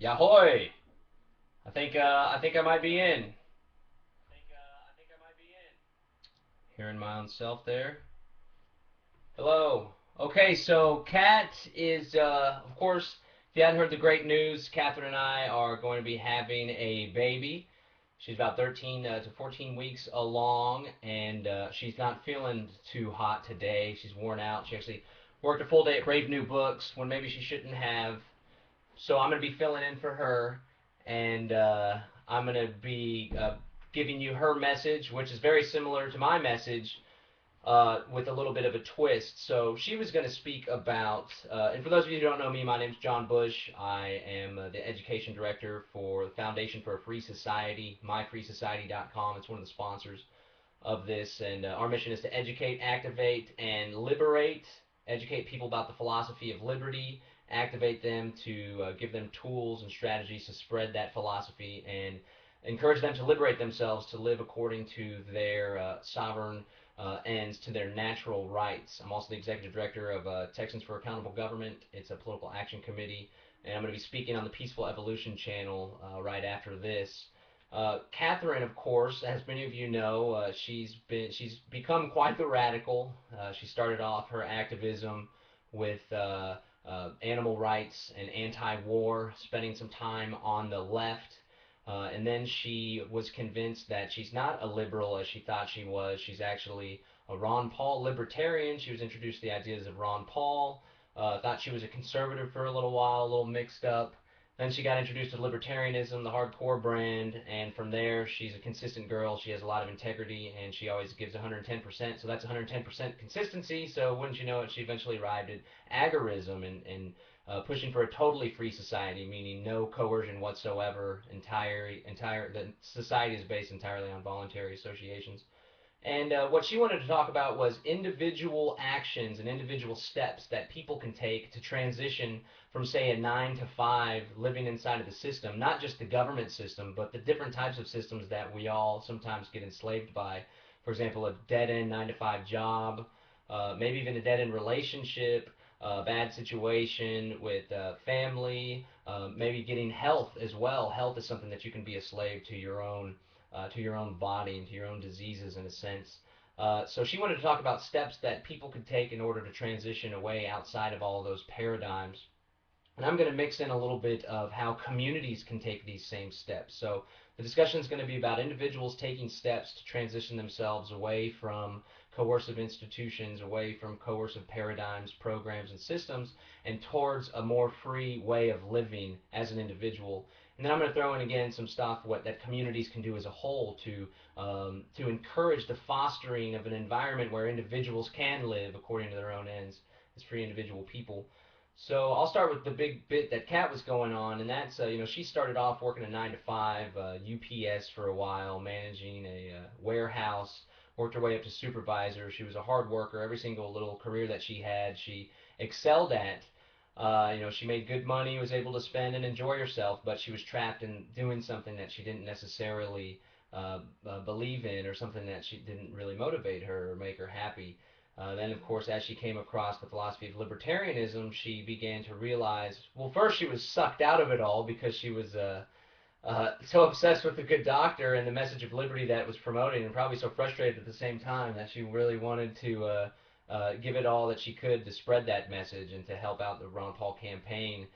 Yahoy! I think I might be in. Hearing my own self there. Hello. Okay, so Kat is, of course, if you hadn't heard the great news, Catherine and I are going to be having a baby. She's about 13 to 14 weeks along, and she's not feeling too hot today. She's worn out. She actually worked a full day at Brave New Books when maybe she shouldn't have. So I'm going to be filling in for her, and I'm going to be giving you her message, which is very similar to my message, with a little bit of a twist. So she was going to speak about, and for those of you who don't know me, my name's John Bush. I am the education director for the Foundation for a Free Society, myfreesociety.com. It's one of the sponsors of this, and our mission is to educate, activate, and liberate. Educate people about the philosophy of liberty, activate them to give them tools and strategies to spread that philosophy, and encourage them to liberate themselves to live according to their sovereign ends, to their natural rights. I'm also the executive director of Texans for Accountable Government. It's a political action committee, and I'm going to be speaking on the Peaceful Evolution channel right after this. Catherine, of course, as many of you know, she's become quite the radical. She started off her activism with animal rights and anti-war, spending some time on the left. And then she was convinced that she's not a liberal as she thought she was. She's actually a Ron Paul libertarian. She was introduced to the ideas of Ron Paul. Thought she was a conservative for a little while, a little mixed up. Then she got introduced to libertarianism, the hardcore brand, and from there she's a consistent girl. She has a lot of integrity, and she always gives 110%. So that's 110% consistency. So wouldn't you know it, she eventually arrived at agorism and pushing for a totally free society, meaning no coercion whatsoever. The society is based entirely on voluntary associations. And what she wanted to talk about was individual actions and individual steps that people can take to transition from, say, a 9 to 5 living inside of the system, not just the government system, but the different types of systems that we all sometimes get enslaved by. For example, a dead end 9 to 5 job, maybe even a dead end relationship, a bad situation with family, maybe getting health as well. Health is something that you can be a slave to your own body and to your own diseases in a sense. So she wanted to talk about steps that people could take in order to transition away outside of all of those paradigms. And I'm going to mix in a little bit of how communities can take these same steps. So the discussion is going to be about individuals taking steps to transition themselves away from coercive institutions, away from coercive paradigms, programs, and systems, and towards a more free way of living as an individual. And then I'm going to throw in again some stuff what that communities can do as a whole to encourage the fostering of an environment where individuals can live according to their own ends as free individual people. So I'll start with the big bit that Kat was going on, and that's she started off working a 9 to 5 UPS for a while, managing a warehouse. Worked her way up to supervisor. She was a hard worker. Every single little career that she had, she excelled at. She made good money, was able to spend and enjoy herself, but she was trapped in doing something that she didn't necessarily believe in, or something that she didn't really motivate her or make her happy. Then, of course, as she came across the philosophy of libertarianism, she began to realize, well, first she was sucked out of it all because she was so obsessed with the good doctor and the message of liberty that it was promoting, and probably so frustrated at the same time that she really wanted to give it all that she could to spread that message and to help out the Ron Paul campaign.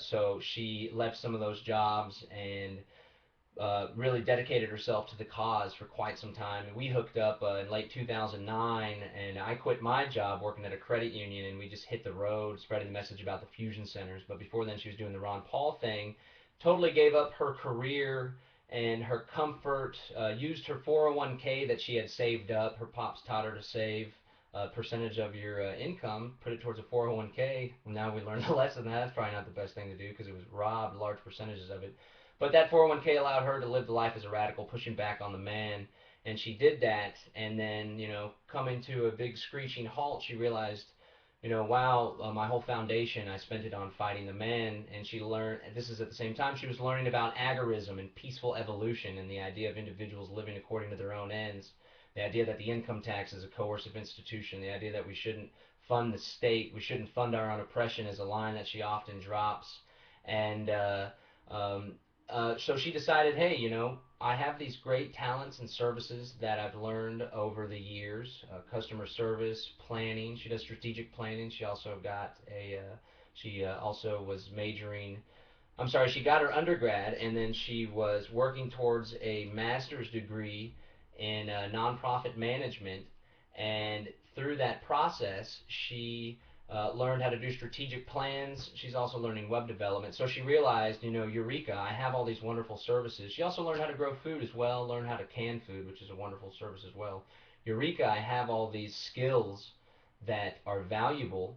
So she left some of those jobs and really dedicated herself to the cause for quite some time. And we hooked up in late 2009, and I quit my job working at a credit union, and we just hit the road spreading the message about the fusion centers. But before then, she was doing the Ron Paul thing, totally gave up her career and her comfort, used her 401k that she had saved up. Her pops taught her to save a percentage of your income, put it towards a 401k. Now we learned the lesson. That's probably not the best thing to do because it was robbed large percentages of it. But that 401k allowed her to live the life as a radical, pushing back on the man. And she did that. And then, coming to a big screeching halt, she realized, wow, my whole foundation, I spent it on fighting the man. And she learned, this is at the same time, she was learning about agorism and peaceful evolution and the idea of individuals living according to their own ends. The idea that the income tax is a coercive institution. The idea that we shouldn't fund the state. We shouldn't fund our own oppression is a line that she often drops. And um, so she decided, hey, I have these great talents and services that I've learned over the years, customer service, planning. She does strategic planning. She also was majoring I'm sorry, she got her undergrad and then she was working towards a master's degree in nonprofit management. And through that process, she learned how to do strategic plans. She's also learning web development. So she realized, Eureka, I have all these wonderful services. She also learned how to grow food as well, learned how to can food, which is a wonderful service as well. Eureka, I have all these skills that are valuable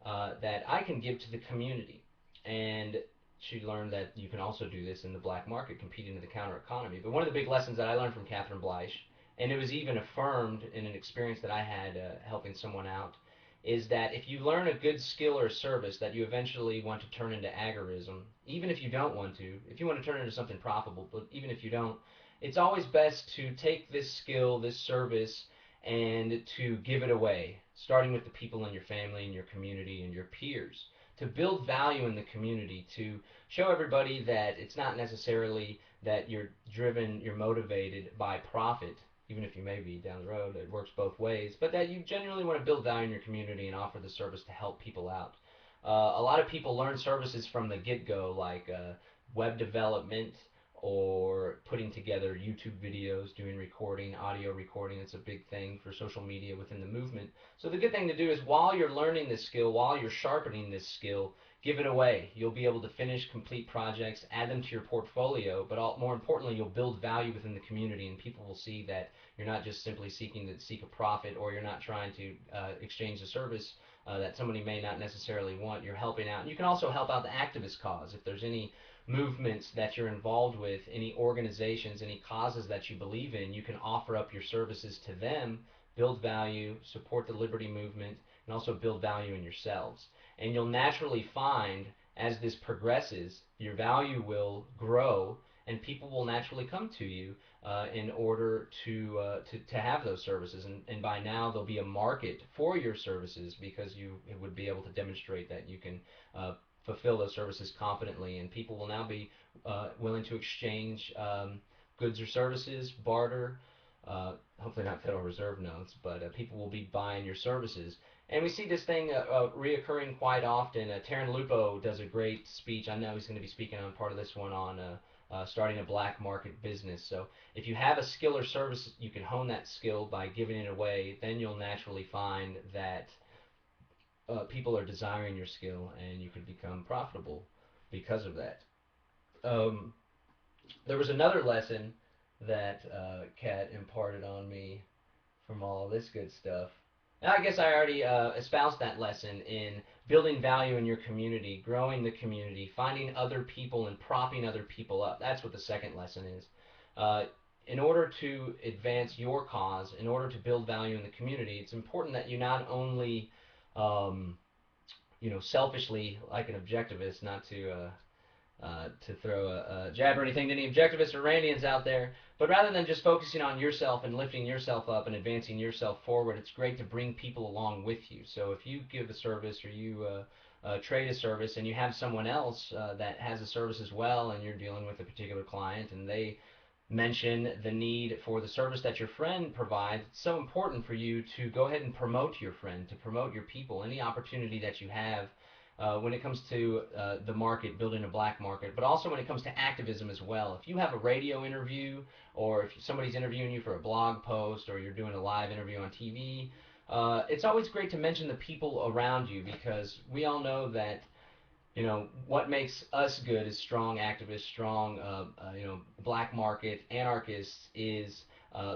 that I can give to the community. And she learned that you can also do this in the black market, competing in the counter economy. But one of the big lessons that I learned from Catherine Bleich, and it was even affirmed in an experience that I had helping someone out, is that if you learn a good skill or service that you eventually want to turn into agorism, even if you don't want to, if you want to turn it into something profitable, but even if you don't, it's always best to take this skill, this service, and to give it away, starting with the people in your family and your community and your peers, to build value in the community, to show everybody that it's not necessarily that you're driven, you're motivated by profit, even if you may be down the road, it works both ways, but that you genuinely want to build value in your community and offer the service to help people out. A lot of people learn services from the get-go, like web development or putting together YouTube videos, doing recording, audio recording. It's a big thing for social media within the movement. So the good thing to do is while you're learning this skill, while you're sharpening this skill, give it away. You'll be able to finish complete projects, add them to your portfolio, but more importantly, you'll build value within the community, and people will see that you're not just simply seeking to seek a profit, or you're not trying to exchange a service that somebody may not necessarily want. You're helping out. And you can also help out the activist cause. If there's any movements that you're involved with, any organizations, any causes that you believe in, you can offer up your services to them, build value, support the liberty movement, and also build value in yourselves. And you'll naturally find as this progresses, your value will grow and people will naturally come to you in order to have those services. And by now, there'll be a market for your services because you would be able to demonstrate that you can fulfill those services confidently, and people will now be willing to exchange goods or services, barter. Hopefully not Federal Reserve notes, but people will be buying your services. And we see this thing reoccurring quite often. Taryn Lupo does a great speech. I know he's going to be speaking on part of this one on starting a black market business. So if you have a skill or service, you can hone that skill by giving it away. Then you'll naturally find that people are desiring your skill, and you could become profitable because of that. Um, there was another lesson that Kat imparted on me from all this good stuff. And I guess I already espoused that lesson in building value in your community, growing the community, finding other people and propping other people up. That's what the second lesson is. Uh, in order to advance your cause, in order to build value in the community, it's important that you not only um, selfishly, like an objectivist, not to throw a jab or anything to any objectivists or Randians out there, but rather than just focusing on yourself and lifting yourself up and advancing yourself forward, it's great to bring people along with you. So if you give a service or you trade a service and you have someone else that has a service as well, and you're dealing with a particular client and they mention the need for the service that your friend provides, it's so important for you to go ahead and promote your friend, to promote your people, any opportunity that you have when it comes to the market, building a black market, but also when it comes to activism as well. If you have a radio interview, or if somebody's interviewing you for a blog post, or you're doing a live interview on TV, it's always great to mention the people around you, because we all know that what makes us good as strong activists, strong, black market anarchists is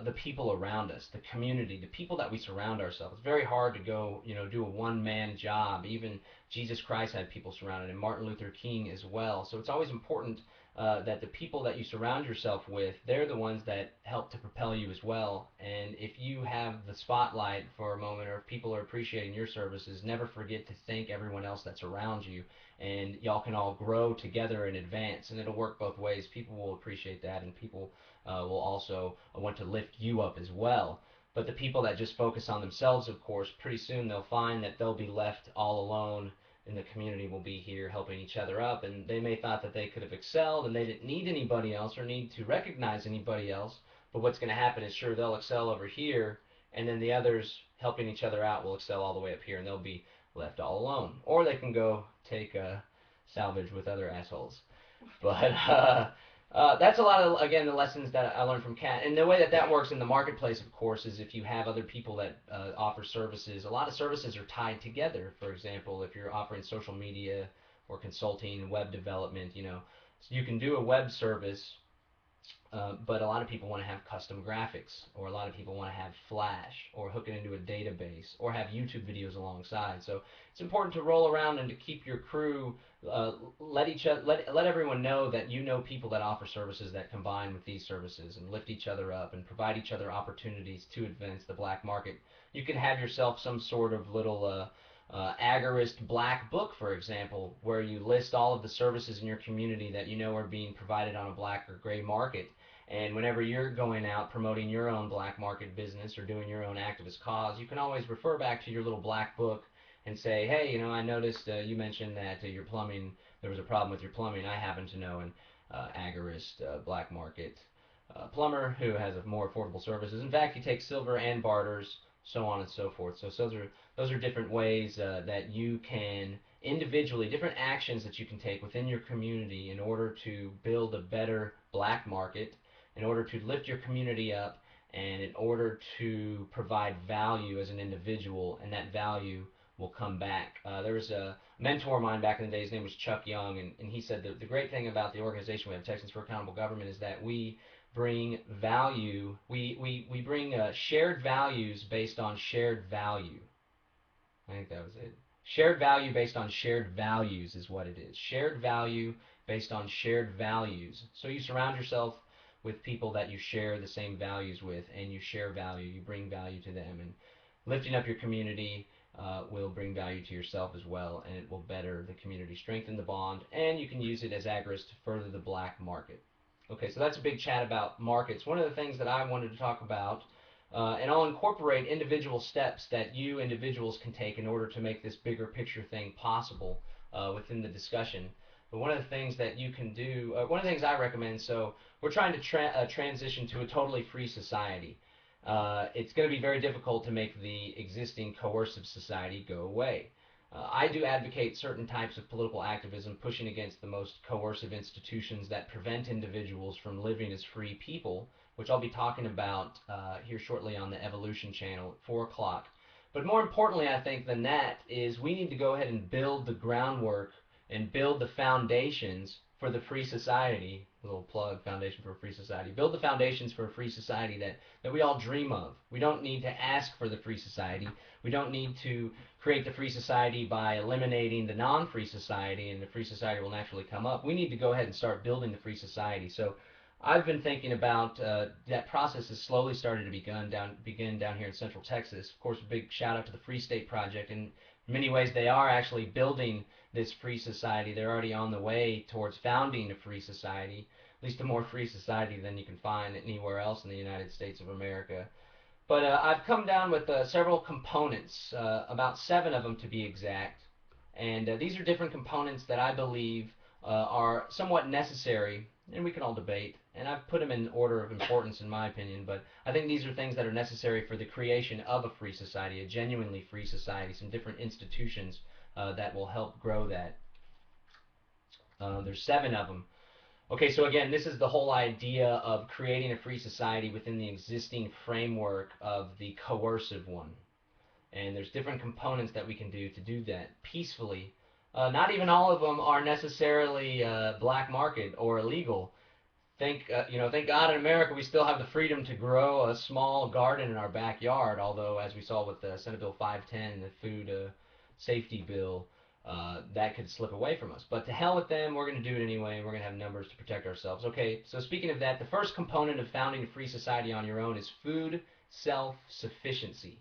the people around us, the community, the people that we surround ourselves. It's very hard to go, do a one-man job. Even Jesus Christ had people surrounded him, Martin Luther King as well. So it's always important that the people that you surround yourself with, they're the ones that help to propel you as well. And if you have the spotlight for a moment, or if people are appreciating your services, never forget to thank everyone else that's around you, and y'all can all grow together and advance, and it'll work both ways. People will appreciate that, and people will also want to lift you up as well. But the people that just focus on themselves, of course, pretty soon they'll find that they'll be left all alone, in the community will be here helping each other up, and they may thought that they could have excelled and they didn't need anybody else or need to recognize anybody else. But what's going to happen is, sure, they'll excel over here, and then the others helping each other out will excel all the way up here, and they'll be left all alone. Or they can go take salvage with other assholes. But that's a lot of, again, the lessons that I learned from Kat. And the way that that works in the marketplace, of course, is if you have other people that offer services. A lot of services are tied together. For example, if you're offering social media or consulting, web development, so you can do a web service, but a lot of people want to have custom graphics, or a lot of people want to have Flash, or hook it into a database, or have YouTube videos alongside. So it's important to roll around and to keep your crew, let everyone know that you know people that offer services that combine with these services and lift each other up and provide each other opportunities to advance the black market. You can have yourself some sort of little Agorist black book, for example, where you list all of the services in your community that you know are being provided on a black or gray market. And whenever you're going out promoting your own black market business or doing your own activist cause, you can always refer back to your little black book and say, hey, I noticed you mentioned that your plumbing, there was a problem with your plumbing. I happen to know an Agorist black market plumber who has a more affordable services. In fact, he takes silver and barters, so on and so forth. So those are different ways that you can individually, different actions that you can take within your community in order to build a better black market, in order to lift your community up, and in order to provide value as an individual, and that value will come back. There was a mentor of mine back in the day, his name was Chuck Young, and he said that the great thing about the organization we have, Texans for Accountable Government, is that we bring value, we bring shared values based on shared value. I think that was it. Shared value based on shared values is what it is. Shared value based on shared values. So you surround yourself with people that you share the same values with, and you share value, you bring value to them, and lifting up your community will bring value to yourself as well, and it will better the community, strengthen the bond, and you can use it as agorists to further the black market. Okay, so that's a big chat about markets. One of the things that I wanted to talk about, and I'll incorporate individual steps that you individuals can take in order to make this bigger picture thing possible within the discussion. But one of the things that you can do, one of the things I recommend, so we're trying to transition to a totally free society. It's going to be very difficult to make the existing coercive society go away. I do advocate certain types of political activism, pushing against the most coercive institutions that prevent individuals from living as free people, which I'll be talking about here shortly on the Evolution channel at 4 o'clock. But more importantly, I think, than that is we need to go ahead and build the groundwork and build the foundations for the free society. A little plug, Foundation for a Free Society. Build the foundations for a free society that we all dream of. We don't need to ask for the free society. We don't need to create the free society by eliminating the non-free society, and the free society will naturally come up. We need to go ahead and start building the free society. So I've been thinking about that process has slowly started to begin down here in Central Texas. Of course, a big shout out to the Free State Project. In many ways, they are actually building this free society. They're already on the way towards founding a free society, at least a more free society than you can find anywhere else in the United States of America. But I've come down with several components, about 7 of them to be exact. And these are different components that I believe are somewhat necessary, and we can all debate. And I've put them in order of importance in my opinion, but I think these are things that are necessary for the creation of a free society, a genuinely free society, some different institutions that will help grow that. There's 7 of them. Okay, so again, this is the whole idea of creating a free society within the existing framework of the coercive one. And there's different components that we can do to do that peacefully. Not even all of them are necessarily black market or illegal. Thank God in America we still have the freedom to grow a small garden in our backyard, although as we saw with Senate Bill 510, the food safety bill, that could slip away from us. But to hell with them, we're going to do it anyway, and we're going to have numbers to protect ourselves. Okay, so speaking of that, the first component of founding a free society on your own is food self-sufficiency.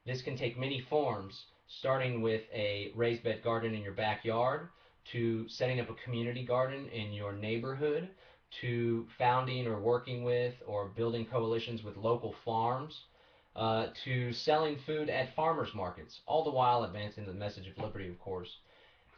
This can take many forms, starting with a raised bed garden in your backyard, to setting up a community garden in your neighborhood, to founding or working with or building coalitions with local farms, to selling food at farmers markets, all the while advancing the message of liberty, of course.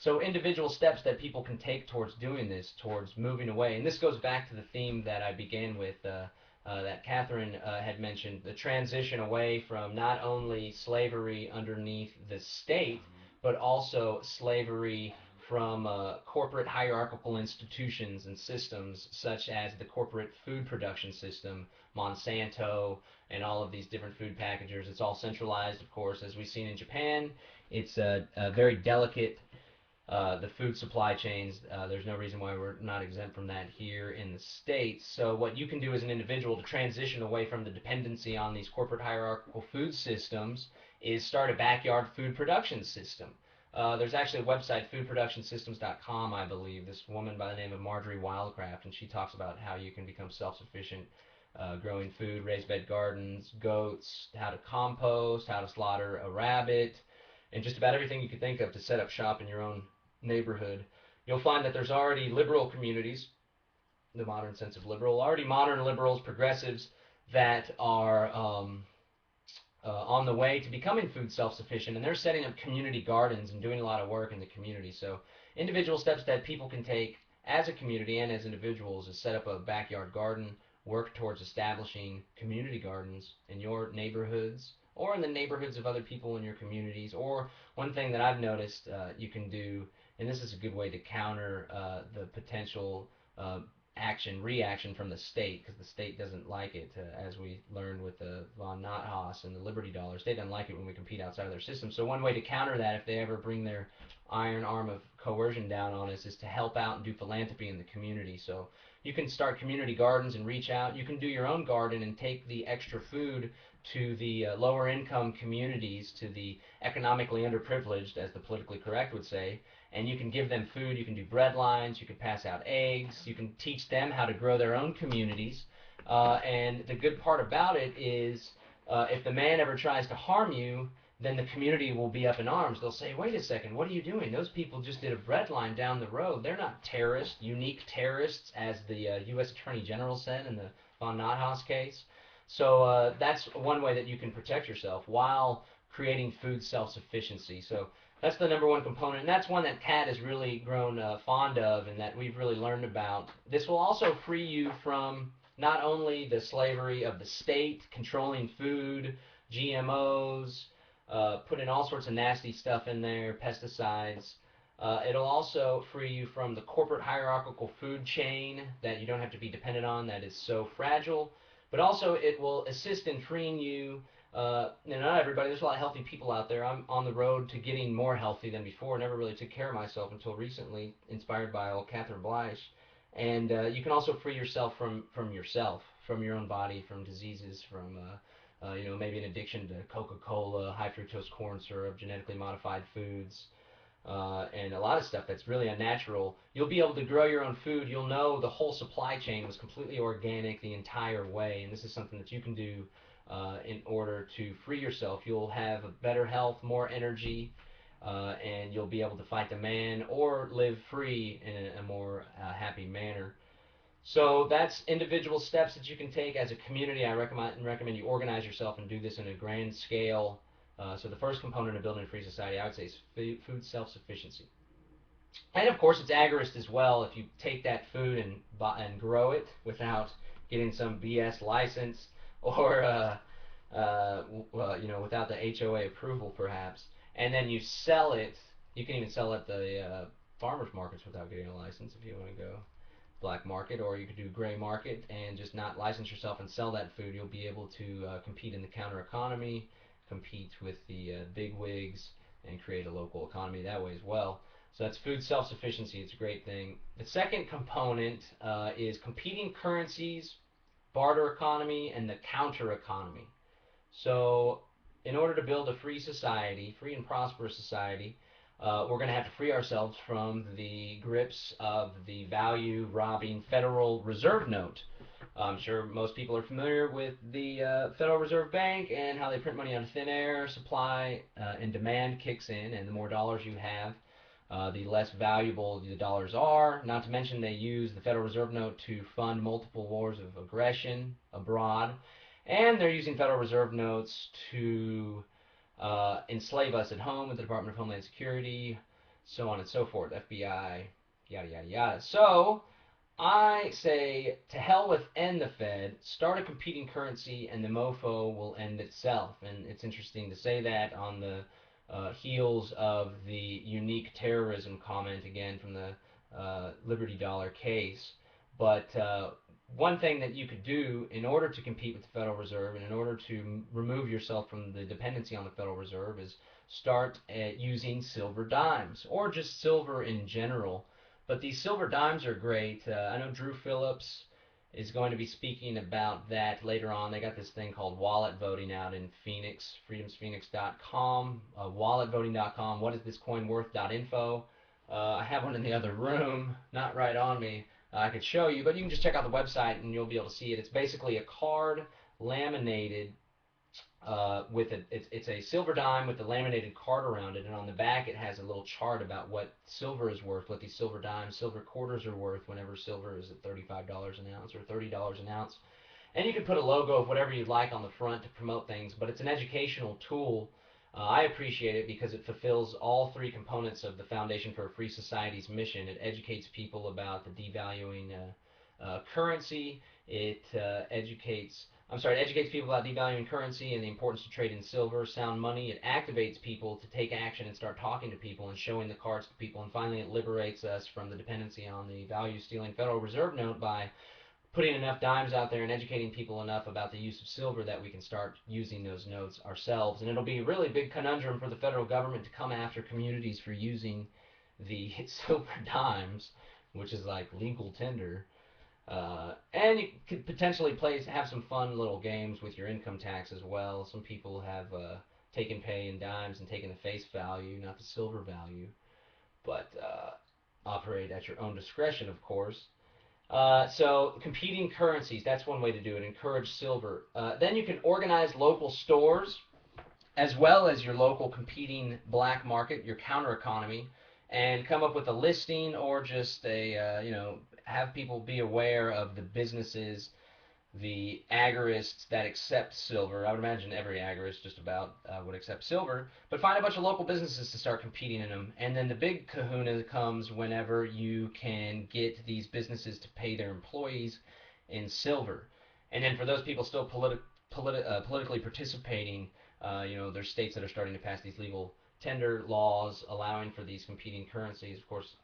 So individual steps that people can take towards doing this, towards moving away, and this goes back to the theme that I began with, that Catherine had mentioned, the transition away from not only slavery underneath the state, but also slavery from corporate hierarchical institutions and systems such as the corporate food production system, Monsanto, and all of these different food packagers. It's all centralized, of course, as we've seen in Japan. It's a very delicate, the food supply chains. There's no reason why we're not exempt from that here in the States. So what you can do as an individual to transition away from the dependency on these corporate hierarchical food systems is start a backyard food production system. There's actually a website, foodproductionsystems.com, I believe. This woman by the name of Marjorie Wildcraft, and she talks about how you can become self-sufficient growing food, raised bed gardens, goats, how to compost, how to slaughter a rabbit, and just about everything you could think of to set up shop in your own neighborhood. You'll find that there's already liberal communities, the modern sense of liberal, already modern liberals, progressives that are on the way to becoming food self-sufficient, and they're setting up community gardens and doing a lot of work in the community. So individual steps that people can take as a community and as individuals is set up a backyard garden, work towards establishing community gardens in your neighborhoods or in the neighborhoods of other people in your communities. Or one thing that I've noticed you can do, and this is a good way to counter the potential reaction from the state, because the state doesn't like it, as we learned with the von Nothaus and the Liberty Dollars. They don't like it when we compete outside of their system. So one way to counter that, if they ever bring their iron arm of coercion down on us, is to help out and do philanthropy in the community. So you can start community gardens and reach out. You can do your own garden and take the extra food to the lower income communities, to the economically underprivileged, as the politically correct would say, and you can give them food. You can do bread lines, you can pass out eggs, you can teach them how to grow their own communities. And the good part about it is if the man ever tries to harm you, then the community will be up in arms. They'll say, wait a second, what are you doing? Those people just did a bread line down the road. They're not terrorists, unique terrorists, as the U.S. Attorney General said in the von Nothaus case. So that's one way that you can protect yourself while creating food self-sufficiency. So that's the number one component, and that's one that Kat has really grown fond of and that we've really learned about. This will also free you from not only the slavery of the state controlling food, GMOs, putting all sorts of nasty stuff in there, pesticides. It'll also free you from the corporate hierarchical food chain that you don't have to be dependent on, that is so fragile. But also it will assist in freeing you. Not everybody, there's a lot of healthy people out there. I'm on the road to getting more healthy than before. Never really took care of myself until recently, inspired by old Catherine Bleich. And you can also free yourself from yourself, from your own body, from diseases, from maybe an addiction to Coca-Cola, high fructose corn syrup, genetically modified foods, and a lot of stuff that's really unnatural. You'll be able to grow your own food. You'll know the whole supply chain was completely organic the entire way, and this is something that you can do in order to free yourself. You'll have better health, more energy, and you'll be able to fight the man or live free in a more happy manner. So that's individual steps that you can take as a community. I recommend you organize yourself and do this in a grand scale. So the first component of building a free society, I would say, is food self-sufficiency. And of course, it's agorist as well. If you take that food and grow it without getting some BS license or without the HOA approval, perhaps, and then you sell it. You can even sell at the farmers markets without getting a license if you want to go black market, or you could do gray market and just not license yourself and sell that food. You'll be able to compete in the counter economy, compete with the big wigs, and create a local economy that way as well. So that's food self-sufficiency. It's a great thing. The second component is competing currencies, barter economy, and the counter economy. So in order to build a free society, free and prosperous society, we're going to have to free ourselves from the grips of the value-robbing Federal Reserve note. I'm sure most people are familiar with the Federal Reserve Bank and how they print money out of thin air. Supply and demand kicks in, and the more dollars you have, the less valuable the dollars are. Not to mention they use the Federal Reserve note to fund multiple wars of aggression abroad. And they're using Federal Reserve notes to enslave us at home with the Department of Homeland Security. so on and so forth, FBI, yada yada yada. So I say to hell with end the Fed, start a competing currency, and the mofo will end itself. And it's interesting to say that on the heels of the unique terrorism comment again from the Liberty Dollar case. But one thing that you could do in order to compete with the Federal Reserve and in order to remove yourself from the dependency on the Federal Reserve is start using silver dimes or just silver in general. But these silver dimes are great. I know Drew Phillips is going to be speaking about that later on. They got this thing called wallet voting out in Phoenix, freedomsphoenix.com, walletvoting.com, what is this coin worth.info. I have one in the other room, not right on me. I could show you, but you can just check out the website and you'll be able to see it. It's basically a card laminated with it's a silver dime with a laminated card around it, and on the back it has a little chart about what silver is worth, what these silver dimes, silver quarters are worth whenever silver is at $35 an ounce or $30 an ounce. And you can put a logo of whatever you'd like on the front to promote things, but it's an educational tool. I appreciate it because it fulfills all three components of the Foundation for a Free Society's mission. It educates people about the devaluing currency. It educates people about devaluing currency and the importance to trade in silver, sound money. It activates people to take action and start talking to people and showing the cards to people. And finally, it liberates us from the dependency on the value-stealing Federal Reserve note by putting enough dimes out there and educating people enough about the use of silver that we can start using those notes ourselves. And it'll be a really big conundrum for the federal government to come after communities for using the silver dimes, which is like legal tender. And you could potentially have some fun little games with your income tax as well. Some people have taken pay in dimes and taken the face value, not the silver value, but operate at your own discretion, of course. So competing currencies, that's one way to do it. Encourage silver. Then you can organize local stores as well as your local competing black market, your counter economy, and come up with a listing or just have people be aware of the businesses, the agorists that accept silver. I would imagine every agorist just about would accept silver, but find a bunch of local businesses to start competing in them. And then the big kahuna comes whenever you can get these businesses to pay their employees in silver. And then for those people still politically participating, there's states that are starting to pass these legal tender laws allowing for these competing currencies. Of course,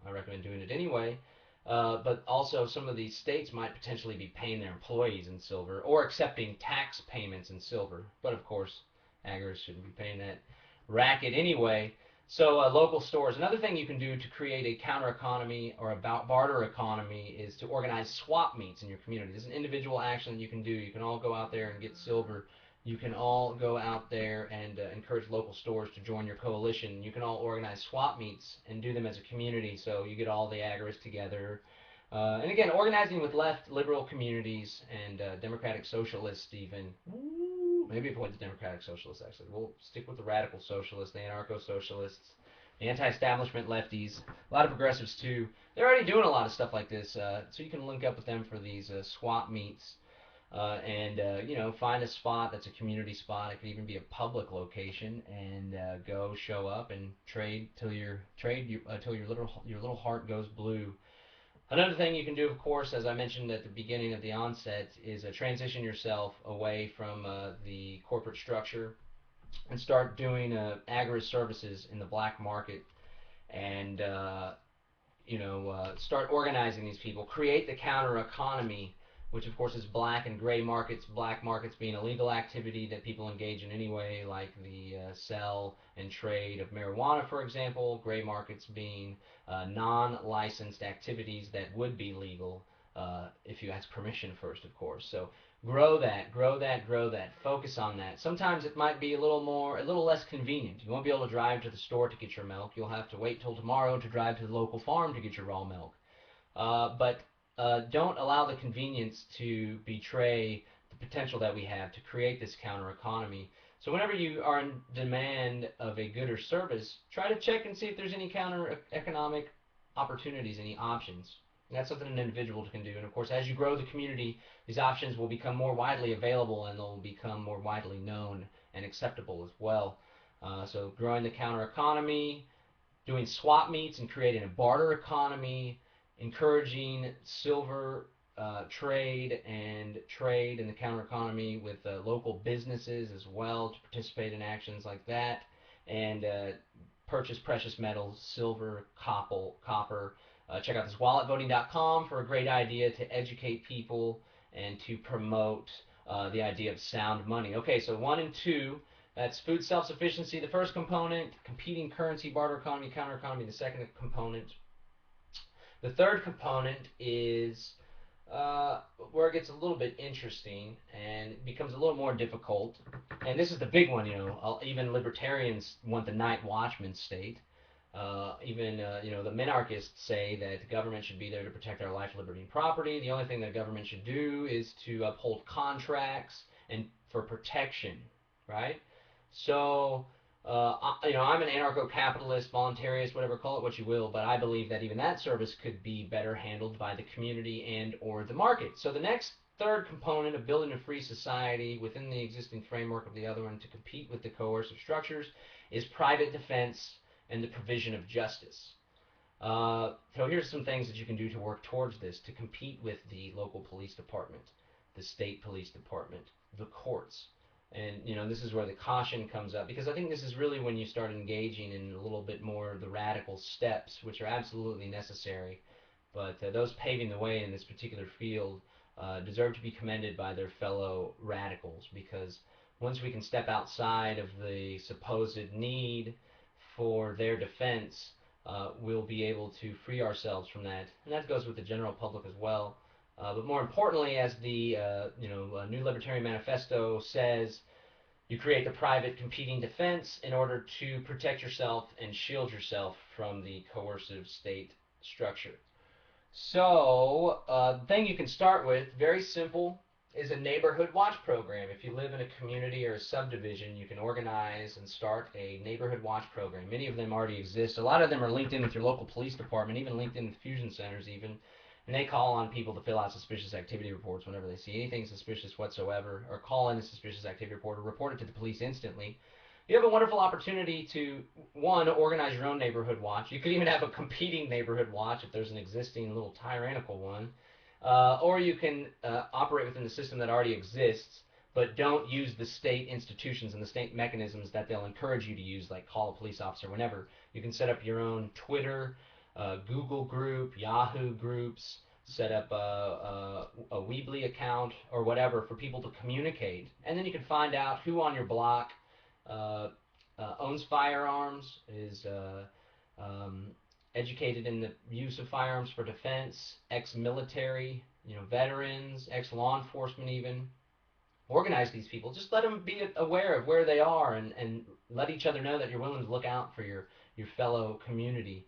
I recommend doing it anyway. But also some of these states might potentially be paying their employees in silver or accepting tax payments in silver. But of course, agorists shouldn't be paying that racket anyway. So local stores. Another thing you can do to create a counter economy or a barter economy is to organize swap meets in your community. This is an individual action that you can do. You can all go out there and get silver. You can all go out there and encourage local stores to join your coalition. You can all organize swap meets and do them as a community, so you get all the agorists together. And again, organizing with left liberal communities and democratic socialists even. Ooh, maybe avoid the democratic socialists, actually. We'll stick with the radical socialists, the anarcho-socialists, the anti-establishment lefties, a lot of progressives too. They're already doing a lot of stuff like this, so you can link up with them for these swap meets. Find a spot that's a community spot. It could even be a public location, and go show up and trade till your little heart goes blue. Another thing you can do, of course, as I mentioned at the beginning of the onset, is transition yourself away from the corporate structure and start doing agorist services in the black market, and start organizing these people. Create the counter economy, which of course is black and gray markets. Black markets being illegal activity that people engage in anyway, like the sell and trade of marijuana, for example. Gray markets being non-licensed activities that would be legal if you ask permission first, of course. So grow that, grow that, grow that. Focus on that. Sometimes it might be a little less convenient. You won't be able to drive to the store to get your milk. You'll have to wait till tomorrow to drive to the local farm to get your raw milk. But don't allow the convenience to betray the potential that we have to create this counter economy. So whenever you are in demand of a good or service, try to check and see if there's any counter economic opportunities, any options. And that's something an individual can do. And of course, as you grow the community, these options will become more widely available and they'll become more widely known and acceptable as well. So growing the counter economy, doing swap meets and creating a barter economy, encouraging silver trade in the counter economy with local businesses as well to participate in actions like that, and purchase precious metals, silver, copper. Check out this walletvoting.com for a great idea to educate people and to promote the idea of sound money. Okay, so 1 and 2, that's food self-sufficiency, the first component, competing currency, barter economy, counter economy, the second component. The third component is where it gets a little bit interesting and becomes a little more difficult. And this is the big one, even libertarians want the night watchman state. Even the minarchists say that the government should be there to protect our life, liberty, and property. The only thing that government should do is to uphold contracts and for protection, right? So, I'm an anarcho-capitalist, voluntarist, whatever, call it what you will, but I believe that even that service could be better handled by the community and or the market. So the next third component of building a free society within the existing framework of the other one to compete with the coercive structures is private defense and the provision of justice. So here's some things that you can do to work towards this, to compete with the local police department, the state police department, the courts. And this is where the caution comes up, because I think this is really when you start engaging in a little bit more the radical steps, which are absolutely necessary. But those paving the way in this particular field deserve to be commended by their fellow radicals, because once we can step outside of the supposed need for their defense, we'll be able to free ourselves from that. And that goes with the general public as well. But more importantly, as the New Libertarian Manifesto says, you create the private competing defense in order to protect yourself and shield yourself from the coercive state structure. So, the thing you can start with, very simple, is a neighborhood watch program. If you live in a community or a subdivision, you can organize and start a neighborhood watch program. Many of them already exist. A lot of them are linked in with your local police department, even linked in with fusion centers even. And they call on people to fill out suspicious activity reports whenever they see anything suspicious whatsoever, or call in a suspicious activity report, or report it to the police instantly. You have a wonderful opportunity to, one, organize your own neighborhood watch. You could even have a competing neighborhood watch if there's an existing little tyrannical one. Or you can operate within the system that already exists, but don't use the state institutions and the state mechanisms that they'll encourage you to use, like call a police officer whenever. You can set up your own Twitter, Google group, Yahoo groups, set up a Weebly account or whatever for people to communicate. And then you can find out who on your block owns firearms, is educated in the use of firearms for defense, ex-military, veterans, ex-law enforcement even. Organize these people. Just let them be aware of where they are, and let each other know that you're willing to look out for your fellow community.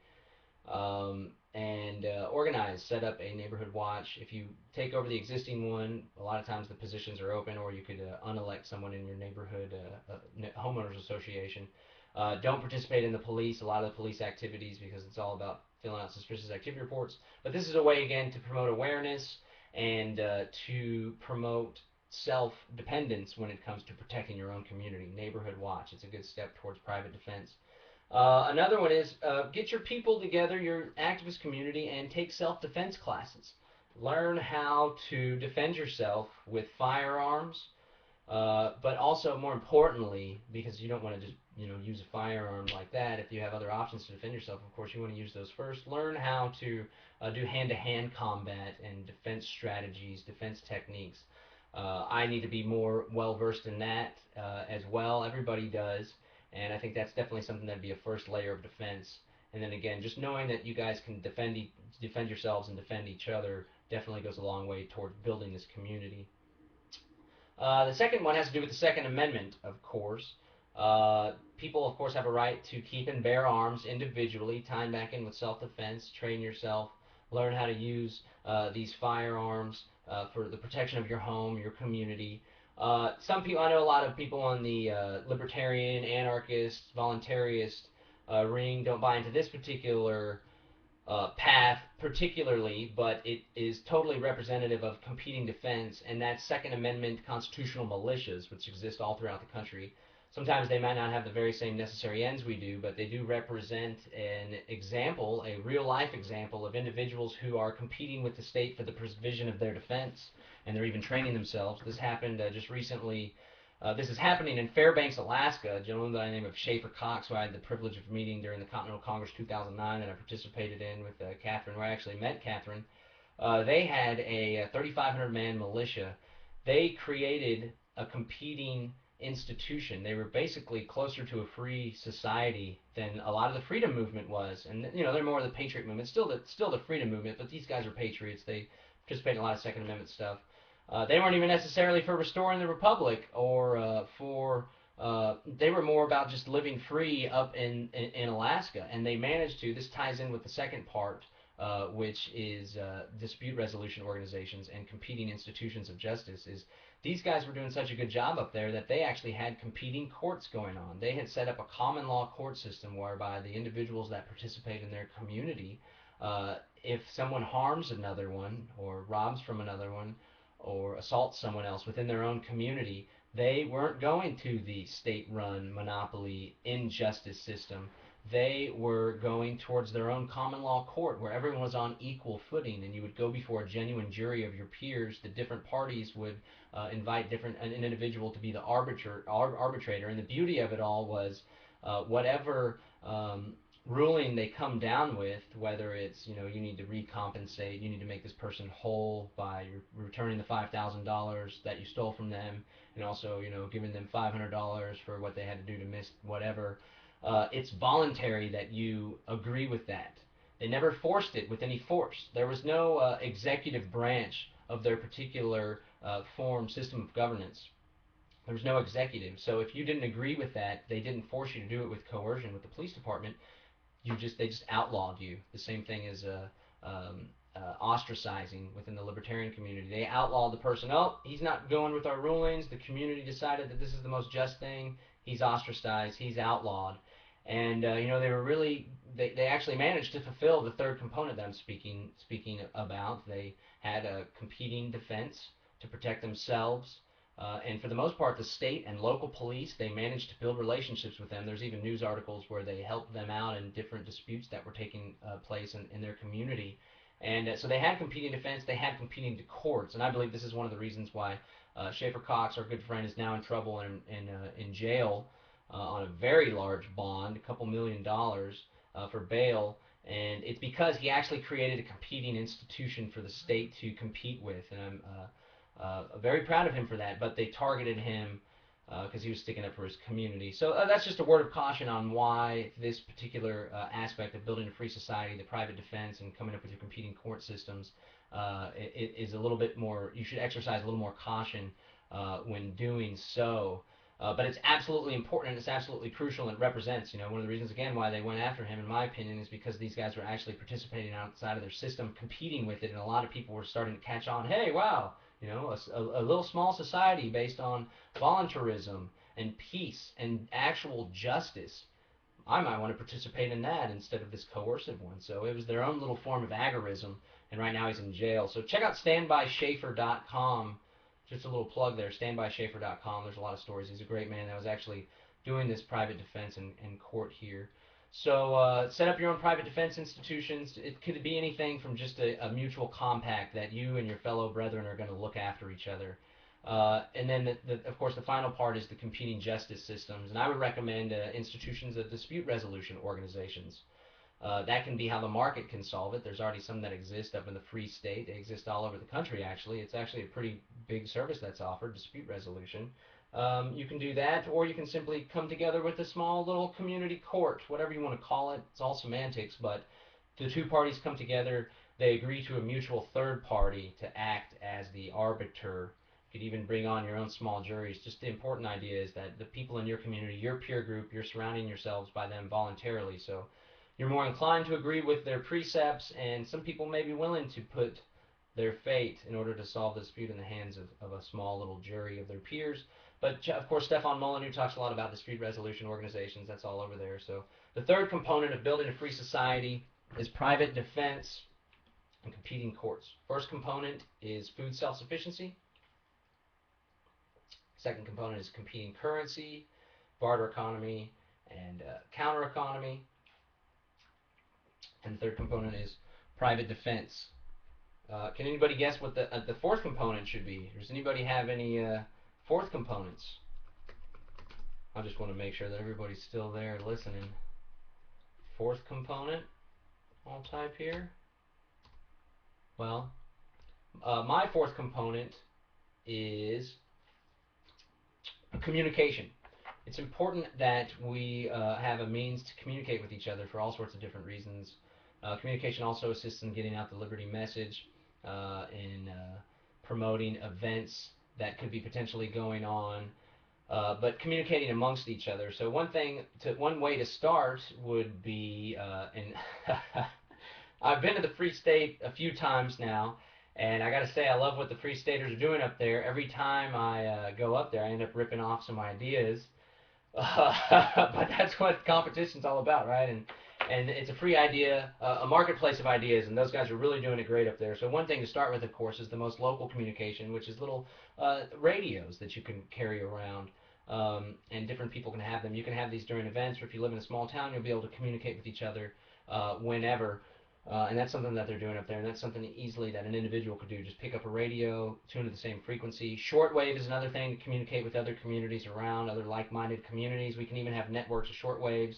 And organize, set up a neighborhood watch. If you take over the existing one, a lot of times the positions are open, or you could unelect someone in your neighborhood homeowners association. Don't participate in the police, a lot of the police activities, because it's all about filling out suspicious activity reports. But this is a way, again, to promote awareness and to promote self-dependence when it comes to protecting your own community. Neighborhood watch. It's a good step towards private defense. Another one is get your people together, your activist community, and take self-defense classes. Learn how to defend yourself with firearms, but also, more importantly, because you don't want to just use a firearm like that. If you have other options to defend yourself, of course, you want to use those first. Learn how to do hand-to-hand combat and defense strategies, defense techniques. I need to be more well-versed in that as well. Everybody does. And I think that's definitely something that'd be a first layer of defense. And then again, just knowing that you guys can defend yourselves and defend each other definitely goes a long way toward building this community. The second one has to do with the Second Amendment, of course. People, of course, have a right to keep and bear arms individually, tying back in with self-defense, train yourself, learn how to use these firearms for the protection of your home, your community. Some people, I know a lot of people on the libertarian, anarchist, voluntarist ring don't buy into this particular path particularly, but it is totally representative of competing defense, and that's Second Amendment constitutional militias, which exist all throughout the country. Sometimes they might not have the very same necessary ends we do, but they do represent an example, a real life example of individuals who are competing with the state for the provision of their defense, and they're even training themselves. This happened just recently. This is happening in Fairbanks, Alaska. A gentleman by the name of Schaefer Cox, who I had the privilege of meeting during the Continental Congress 2009 that I participated in with Catherine, where I actually met Catherine. They had a 3,500 man militia. They created a competing institution. They were basically closer to a free society than a lot of the freedom movement was. And they're more of the patriot movement. Still the freedom movement, but these guys are patriots. They participate in a lot of Second Amendment stuff. They weren't even necessarily for restoring the republic or for they were more about just living free up in Alaska, and they managed to. This ties in with the second part, which is dispute resolution organizations and competing institutions of justice. Is these guys were doing such a good job up there that they actually had competing courts going on. They had set up a common law court system whereby the individuals that participate in their community, if someone harms another one or robs from another one or assaults someone else within their own community, they weren't going to the state-run monopoly injustice system. They were going towards their own common law court where everyone was on equal footing, and you would go before a genuine jury of your peers. The different parties would invite an individual to be the arbitrator, and the beauty of it all was whatever ruling they come down with, whether it's you need to recompensate, you need to make this person whole by returning the $5,000 that you stole from them, and also giving them $500 for what they had to do to miss whatever. It's voluntary that you agree with that. They never forced it with any force. There was no executive branch of their particular system of governance. There was no executive. So if you didn't agree with that, they didn't force you to do it with coercion with the police department. They just outlawed you. The same thing as ostracizing within the libertarian community. They outlawed the person. Oh, he's not going with our rulings. The community decided that this is the most just thing. He's ostracized. He's outlawed. And they were really they actually managed to fulfill the third component that I'm speaking about. They had a competing defense to protect themselves. And for the most part, the state and local police, they managed to build relationships with them. There's even news articles where they helped them out in different disputes that were taking place in their community. And so they had competing defense, they had competing courts. And I believe this is one of the reasons why Schaefer Cox, our good friend, is now in trouble and in jail on a very large bond, $2 million for bail. And it's because he actually created a competing institution for the state to compete with. And I'm very proud of him for that, but they targeted him because he was sticking up for his community. So that's just a word of caution on why this particular aspect of building a free society, the private defense, and coming up with your competing court systems is a little bit more, you should exercise a little more caution when doing so. But it's absolutely important and it's absolutely crucial, and it represents, one of the reasons, again, why they went after him, in my opinion, is because these guys were actually participating outside of their system, competing with it, and a lot of people were starting to catch on. Hey, wow, a little small society based on voluntarism and peace and actual justice. I might want to participate in that instead of this coercive one. So it was their own little form of agorism, and right now he's in jail. So check out standbyschaefer.com. Just a little plug there, standbyschaefer.com. There's a lot of stories. He's a great man that was actually doing this private defense in court here. So set up your own private defense institutions. It could be anything from just a mutual compact that you and your fellow brethren are going to look after each other. And then, of course, the final part is the competing justice systems. And I would recommend institutions of dispute resolution organizations. That can be how the market can solve it. There's already some that exist up in the Free State. They exist all over the country, actually. It's actually a pretty big service that's offered, dispute resolution. You can do that, or you can simply come together with a small little community court, whatever you want to call it. It's all semantics, but the two parties come together. They agree to a mutual third party to act as the arbiter. You could even bring on your own small juries. Just the important idea is that the people in your community, your peer group, you're surrounding yourselves by them voluntarily. So you're more inclined to agree with their precepts, and some people may be willing to put their fate in order to solve the dispute in the hands of a small little jury of their peers. But of course, Stefan Molyneux talks a lot about dispute resolution organizations. That's all over there. So the third component of building a free society is private defense and competing courts. First component is food self-sufficiency. Second component is competing currency. barter economy, and counter economy. And the third component is private defense. Can anybody guess what the fourth component should be? Does anybody have any fourth components? I just want to make sure that everybody's still there listening. Fourth component, I'll type here. Well, my fourth component is communication. It's important that we have a means to communicate with each other for all sorts of different reasons. Communication also assists in getting out the liberty message, in promoting events that could be potentially going on, but communicating amongst each other. So one way to start would be, and I've been to the Free State a few times now, and I got to say I love what the Free Staters are doing up there. Every time I go up there, I end up ripping off some ideas. But that's what competition's all about, right? And it's a free idea, a marketplace of ideas, and those guys are really doing it great up there. So one thing to start with, of course, is the most local communication, which is little radios that you can carry around, and different people can have them. You can have these during events, or if you live in a small town, you'll be able to communicate with each other whenever. And that's something that they're doing up there, and that's something easily that an individual could do. Just pick up a radio, tune to the same frequency. Shortwave is another thing to communicate with other communities around, other like-minded communities. We can even have networks of shortwaves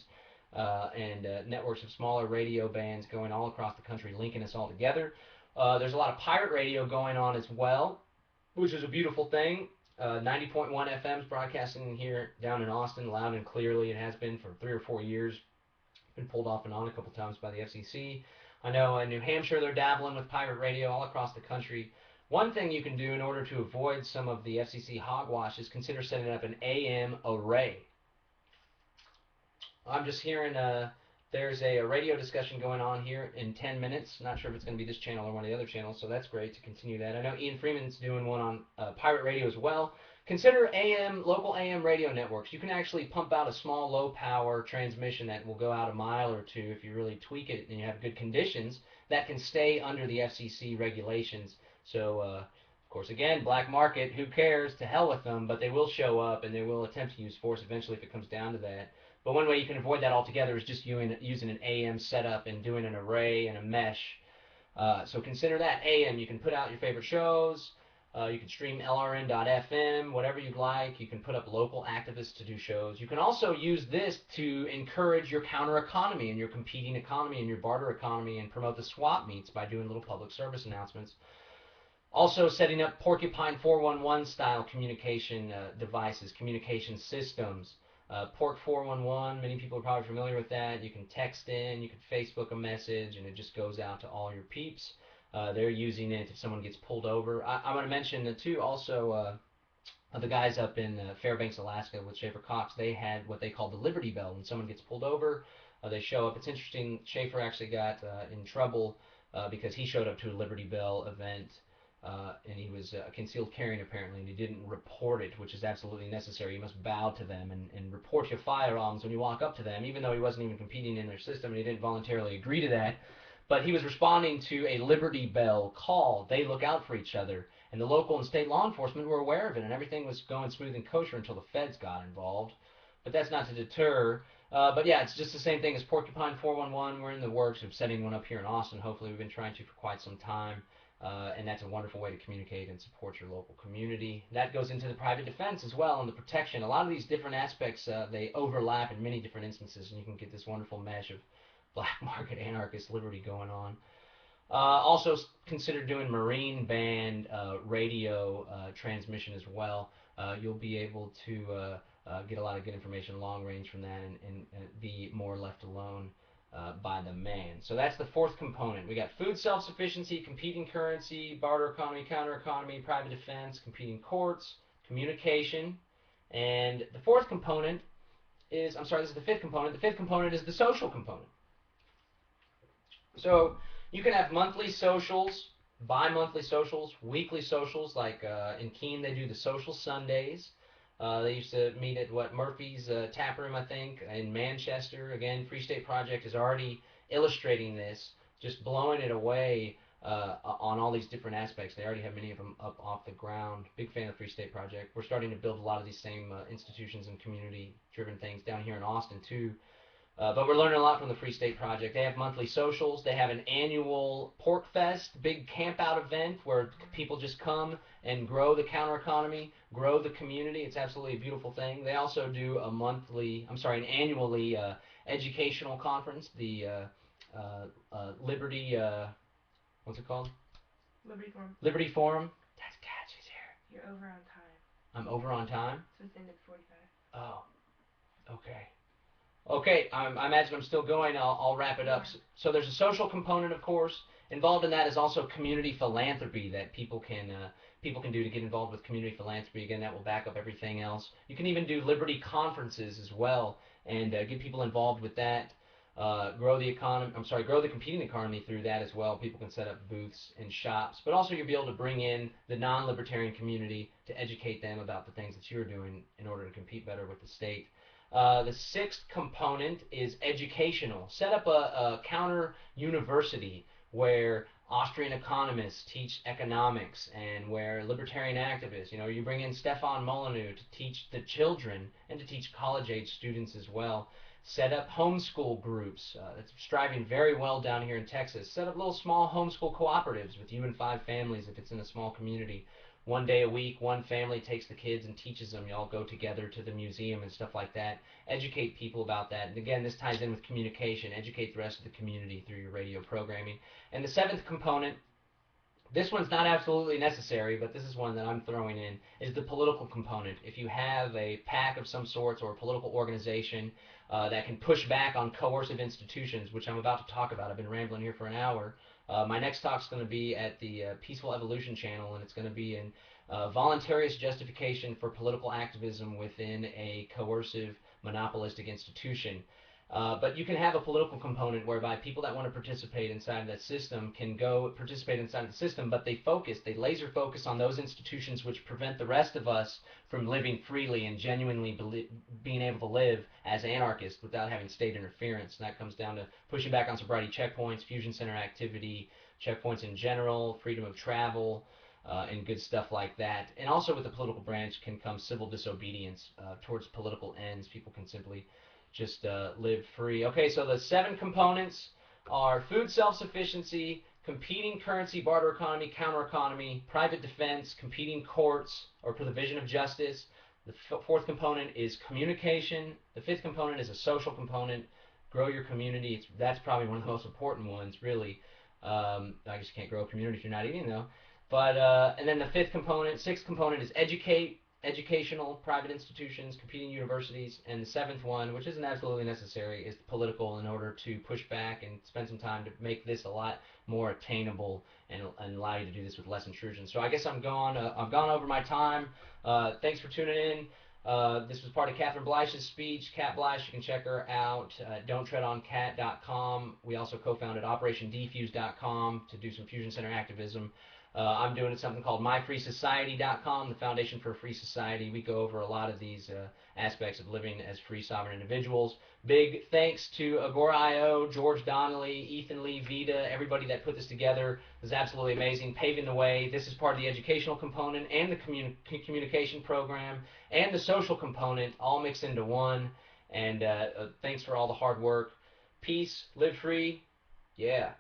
and networks of smaller radio bands going all across the country, linking us all together. There's a lot of pirate radio going on as well, which is a beautiful thing. 90.1 FM is broadcasting here down in Austin, loud and clearly. It has been for 3 or 4 years. Been pulled off and on a couple times by the FCC. I know in New Hampshire they're dabbling with pirate radio all across the country. One thing you can do in order to avoid some of the FCC hogwash is consider setting up an AM array. I'm just hearing there's a radio discussion going on here in 10 minutes. Not sure if it's going to be this channel or one of the other channels, so that's great to continue that. I know Ian Freeman's doing one on pirate radio as well. Consider local AM radio networks. You can actually pump out a small low power transmission that will go out a mile or two if you really tweak it and you have good conditions that can stay under the FCC regulations. So, of course, again, black market, who cares? To hell with them, but they will show up and they will attempt to use force eventually if it comes down to that. But one way you can avoid that altogether is just using an AM setup and doing an array and a mesh. So consider that AM. You can put out your favorite shows. You can stream LRN.FM, whatever you'd like. You can put up local activists to do shows. You can also use this to encourage your counter economy and your competing economy and your barter economy and promote the swap meets by doing little public service announcements. Also setting up Porcupine 411 style communication devices, communication systems. Porc 411, many people are probably familiar with that. You can text in, you can Facebook a message, and it just goes out to all your peeps. They're using it if someone gets pulled over. I'm going to mention too also the guys up in Fairbanks, Alaska with Schaefer Cox. They had what they call the Liberty Bell. When someone gets pulled over, they show up. It's interesting, Schaefer actually got in trouble because he showed up to a Liberty Bell event and he was concealed carrying apparently, and he didn't report it, which is absolutely necessary. You must bow to them and report your firearms when you walk up to them, even though he wasn't even competing in their system and he didn't voluntarily agree to that. But he was responding to a Liberty Bell call. They look out for each other, and the local and state law enforcement were aware of it, and everything was going smooth and kosher until the feds got involved. But that's not to deter. But yeah, it's just the same thing as Porcupine 411. We're in the works of setting one up here in Austin. Hopefully, we've been trying to for quite some time. And that's a wonderful way to communicate and support your local community. That goes into the private defense as well and the protection. A lot of these different aspects, they overlap in many different instances, and you can get this wonderful mesh of black market anarchist liberty going on. Also consider doing marine band radio transmission as well. You'll be able to get a lot of good information long range from that and be more left alone by the man. So that's the fourth component. We got food self-sufficiency, competing currency, barter economy, counter economy, private defense, competing courts, communication, and the fourth component is, I'm sorry, this is the fifth component. The fifth component is the social component. So you can have monthly socials, bi-monthly socials, weekly socials, like in Keene they do the Social Sundays. They used to meet at Murphy's Tap Room, I think, in Manchester. Again, Free State Project is already illustrating this, just blowing it away on all these different aspects. They already have many of them up off the ground. Big fan of the Free State Project. We're starting to build a lot of these same institutions and community-driven things down here in Austin too. But we're learning a lot from the Free State Project. They have monthly socials. They have an annual Pork Fest, big camp out event where people just come and grow the counter economy, grow the community. It's absolutely a beautiful thing. They also do an annually educational conference, the Liberty, what's it called? Liberty Forum. Liberty Forum. That's catchy here. You're over on time. I'm over on time? So it's ended 45. Oh, okay. Okay, I imagine I'm still going. I'll wrap it up. So there's a social component, of course. Involved in that is also community philanthropy that people can do to get involved with community philanthropy. Again, that will back up everything else. You can even do Liberty conferences as well and get people involved with that. Grow the competing economy through that as well. People can set up booths and shops, but also you'll be able to bring in the non-libertarian community to educate them about the things that you're doing in order to compete better with the state. The sixth component is educational. Set up a counter university where Austrian economists teach economics and where libertarian activists, you bring in Stefan Molyneux to teach the children and to teach college-age students as well. Set up homeschool groups. That's striving very well down here in Texas. Set up little small homeschool cooperatives with you and 5 families if it's in a small community. One day a week, one family takes the kids and teaches them. You all go together to the museum and stuff like that. Educate people about that. And again, this ties in with communication. Educate the rest of the community through your radio programming. And the seventh component, this one's not absolutely necessary, but this is one that I'm throwing in, is the political component. If you have a PAC of some sorts or a political organization that can push back on coercive institutions, which I'm about to talk about. I've been rambling here for an hour. My next talk's going to be at the Peaceful Evolution channel, and it's going to be in voluntarist justification for political activism within a coercive, monopolistic institution. But you can have a political component whereby people that want to participate inside of that system can go participate inside of the system, but they laser focus on those institutions which prevent the rest of us from living freely and genuinely being able to live as anarchists without having state interference. And that comes down to pushing back on sobriety checkpoints, fusion center activity, checkpoints in general, freedom of travel, and good stuff like that. And also with the political branch can come civil disobedience towards political ends. People can simply just live free. Okay, so the 7 components are food self-sufficiency, competing currency barter economy, counter economy, private defense, competing courts or provision of justice. The 4th component is communication. The 5th component is a social component. Grow your community. That's probably one of the most important ones, really. I guess you can't grow a community if you're not eating, though. But and then the 6th component is educational, private institutions, competing universities, and the 7th one, which isn't absolutely necessary, is political in order to push back and spend some time to make this a lot more attainable and allow you to do this with less intrusion. So I guess I've gone over my time. Thanks for tuning in. This was part of Catherine Bleich's speech. Kat Bleich, you can check her out at don'ttreadoncat.com. We also co-founded OperationDefuse.com to do some fusion center activism. I'm doing something called MyFreeSociety.com, the Foundation for a Free Society. We go over a lot of these aspects of living as free, sovereign individuals. Big thanks to Agora.io, George Donnelly, Ethan Lee, Vita, everybody that put this together. It was absolutely amazing, paving the way. This is part of the educational component and the communication program and the social component all mixed into one. And thanks for all the hard work. Peace, live free, yeah.